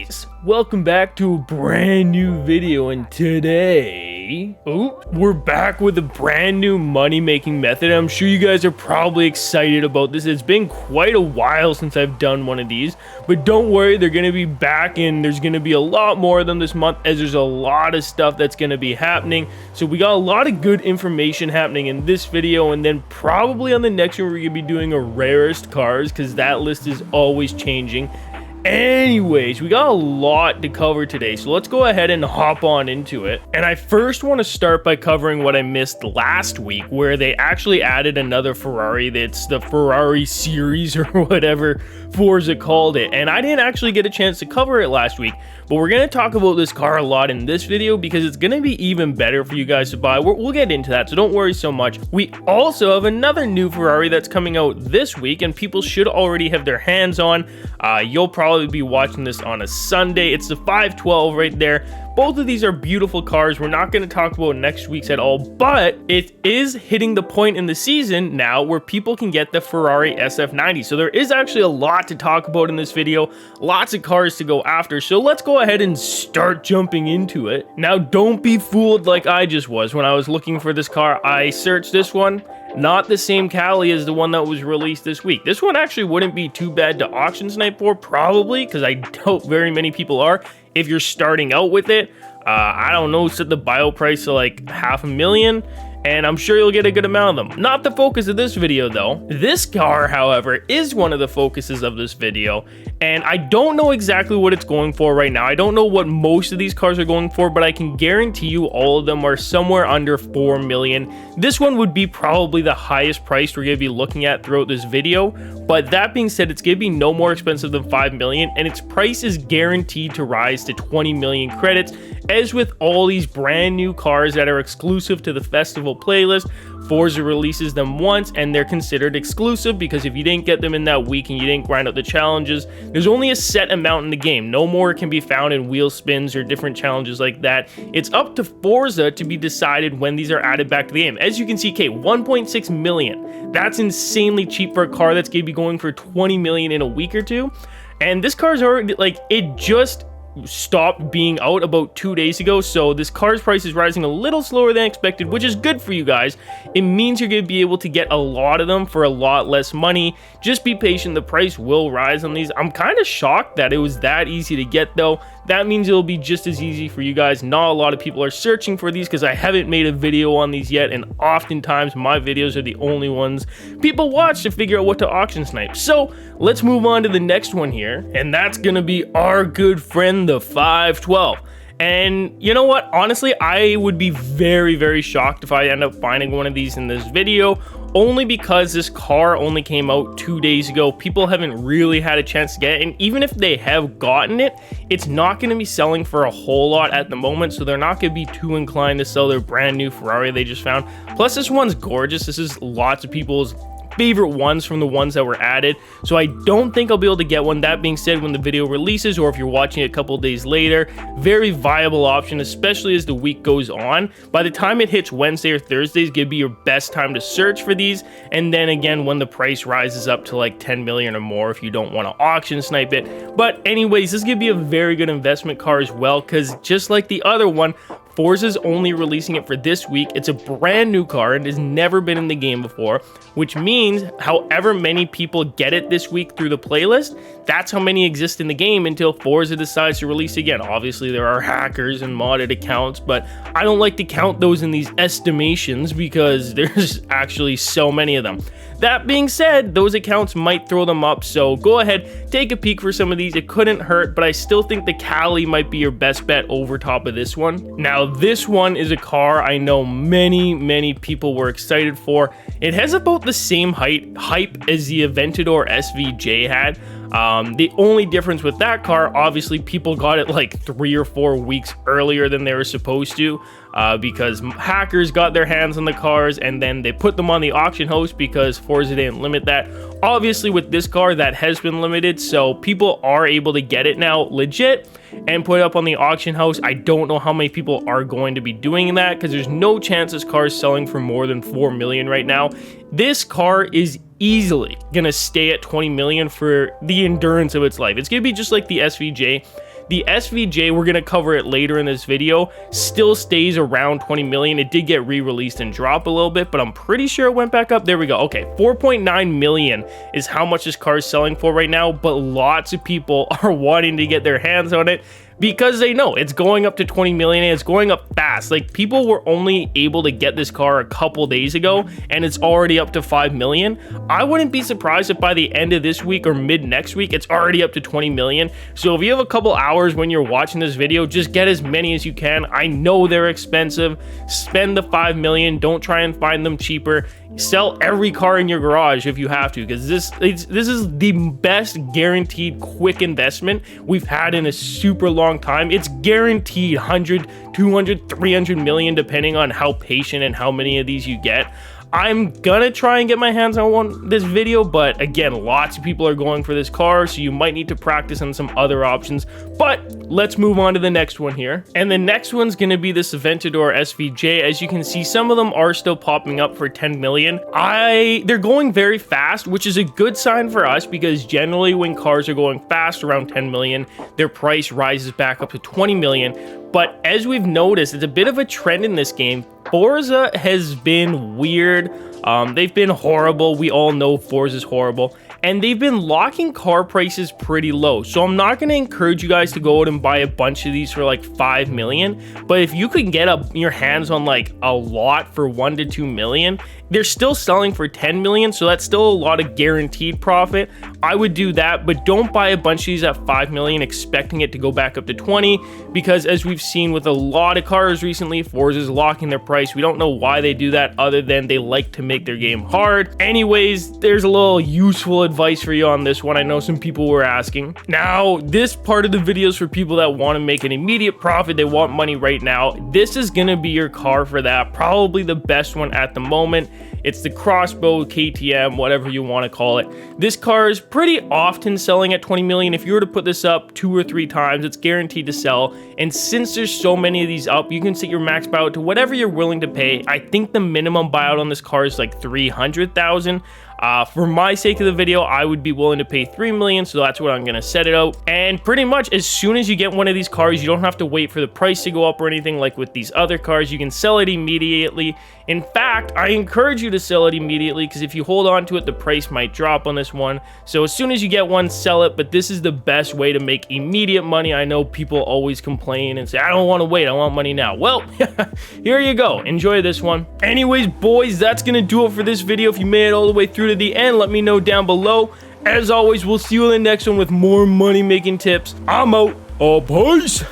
guys, welcome back to a brand new video, and today we're back with a brand new money making method. I'm sure you guys are probably excited about this. It's been quite a while since I've done one of these, but don't worry, they're gonna be back and there's gonna be a lot more of them this month, as there's a lot of stuff that's gonna be happening. So we got a lot of good information happening in this video, and then probably on the next one we're gonna be doing a rarest cars, because that list is always changing. Anyways, we got a lot to cover today, so let's go ahead and hop on into it. And I first want to start by covering what I missed last week, where they actually added another Ferrari. That's the Ferrari series or whatever Forza called it, and I didn't actually get a chance to cover it last week, but we're going to talk about this car a lot in this video because it's going to be even better for you guys to buy. We'll get into that, so don't worry so much. We also have another new Ferrari that's coming out this week, and people should already have their hands on. You'll probably be watching this on a Sunday. It's the 512 right there. Both of these are beautiful cars. We're not going to talk about next week's at all, but it is hitting the point in the season now where people can get the Ferrari SF90. So there is actually a lot to talk about in this video, lots of cars to go after. So let's go ahead and start jumping into it. Now, don't be fooled like I just was. When I was looking for this car, I searched this one. Not the same Cali as the one that was released this week. This one actually wouldn't be too bad to auction snipe for, probably, because I doubt very many people are. If you're starting out with it, I don't know, set the bio price to like $500,000, and I'm sure you'll get a good amount of them. Not the focus of this video though. This car, however, is one of the focuses of this video, and I don't know exactly what it's going for right now. I don't know what most of these cars are going for, but I can guarantee you all of them are somewhere under 4 million. This one would be probably the highest price we're going to be looking at throughout this video, but that being said, it's going to be no more expensive than 5 million, and its price is guaranteed to rise to 20 million credits. As with all these brand new cars that are exclusive to the festival playlist, Forza releases them once and they're considered exclusive, because if you didn't get them in that week and you didn't grind out the challenges, there's only a set amount in the game. No more can be found in wheel spins or different challenges like that. It's up to Forza to be decided when these are added back to the game. As you can see, 1.6 million. That's insanely cheap for a car that's going to be going for 20 million in a week or two. And this car's already, like, it just stopped being out about 2 days ago, so this car's price is rising a little slower than expected, which is good for you guys. It means you're going to be able to get a lot of them for a lot less money. Just be patient, the price will rise on these. I'm kind of shocked that it was that easy to get though. That means it'll be just as easy for you guys. Not a lot of people are searching for these because I haven't made a video on these yet, and oftentimes my videos are the only ones people watch to figure out what to auction snipe. So let's move on to the next one here, and that's gonna be our good friend the 512. And you know what, honestly, I would be very, very shocked if I end up finding one of these in this video, only because this car only came out 2 days ago. People haven't really had a chance to get it, and even if they have gotten it, it's not going to be selling for a whole lot at the moment, so they're not going to be too inclined to sell their brand new Ferrari they just found. Plus, this one's gorgeous. This is lots of people's favorite ones from the ones that were added, so I don't think I'll be able to get one. That being said, when the video releases, or if you're watching it a couple days later, very viable option, especially as the week goes on. By the time it hits Wednesday or Thursday is gonna be your best time to search for these, and then again when the price rises up to like 10 million or more if you don't want to auction snipe it. But anyways, this is gonna be a very good investment car as well, because just like the other one, Forza's only releasing it for this week. It's a brand new car and has never been in the game before, which means however many people get it this week through the playlist, that's how many exist in the game until Forza decides to release again. Obviously, there are hackers and modded accounts, but I don't like to count those in these estimations because there's actually so many of them. That being said, those accounts might throw them up, so go ahead, take a peek for some of these. It couldn't hurt, but I still think the Cali might be your best bet over top of this one. Now, this one is a car I know many people were excited for. It has about the same hype as the Aventador SVJ had. The only difference with that car, obviously people got it like 3 or 4 weeks earlier than they were supposed to, because hackers got their hands on the cars and then they put them on the auction house because Forza didn't limit that. Obviously with this car that has been limited, so people are able to get it now legit and put it up on the auction house. I don't know how many people are going to be doing that because there's no chance this car is selling for more than 4 million right now. This car is easily gonna stay at 20 million for the endurance of its life. It's gonna be just like the SVJ. The SVJ, we're going to cover it later in this video, still stays around 20 million. It did get re-released and drop a little bit, but I'm pretty sure it went back up. There we go. Okay, 4.9 million is how much this car is selling for right now, but lots of people are wanting to get their hands on it because they know it's going up to 20 million and it's going up fast. Like, people were only able to get this car a couple days ago and it's already up to 5 million. I wouldn't be surprised if by the end of this week or mid next week it's already up to 20 million. So if you have a couple hours when you're watching this video, just get as many as you can. I know they're expensive. Spend the 5 million. Don't try and find them cheaper. Sell every car in your garage if you have to, because this is the best guaranteed quick investment we've had in a super long time. It's guaranteed 100, 200, 300 million depending on how patient and how many of these you get. I'm gonna try and get my hands on this video, but again, lots of people are going for this car, so you might need to practice on some other options. But let's move on to the next one here. And the next one's gonna be this Aventador SVJ. As you can see, some of them are still popping up for 10 million. They're going very fast, which is a good sign for us, because generally when cars are going fast around 10 million, their price rises back up to 20 million. But as we've noticed, it's a bit of a trend in this game. Forza has been weird. They've been horrible. We all know Forza's horrible. And they've been locking car prices pretty low. So I'm not going to encourage you guys to go out and buy a bunch of these for like 5 million. But if you can get your hands on like a lot for 1 to 2 million, they're still selling for 10 million. So that's still a lot of guaranteed profit. I would do that, but don't buy a bunch of these at 5 million expecting it to go back up to 20, because as we've seen with a lot of cars recently, Forza's locking their price. We don't know why they do that other than they like to make their game hard. Anyways, there's a little useful advice for you on this one. I know some people were asking. Now, this part of the video is for people that want to make an immediate profit. They want money right now. This is going to be your car for that. Probably the best one at the moment. It's the Crossbow KTM, whatever you want to call it. This car is pretty often selling at 20 million. If you were to put this up 2 or 3 times, it's guaranteed to sell. And since there's so many of these up, you can set your max buyout to whatever you're willing to pay. I think the minimum buyout on this car is like 300,000. For my sake of the video, I would be willing to pay 3 million, so that's what I'm gonna set it out. And pretty much as soon as you get one of these cars, you don't have to wait for the price to go up or anything like with these other cars. You can sell it immediately. In fact, I encourage you to sell it immediately, because if you hold on to it, the price might drop on this one. So as soon as you get one, sell it. But this is the best way to make immediate money. I know people always complain and say, I don't want to wait, I want money now. Well, here you go. Enjoy this one. Anyways, boys, that's gonna do it for this video. If you made it all the way through to the end, let me know down below. As always, we'll see you in the next one with more money making tips. I'm out. Oh, peace.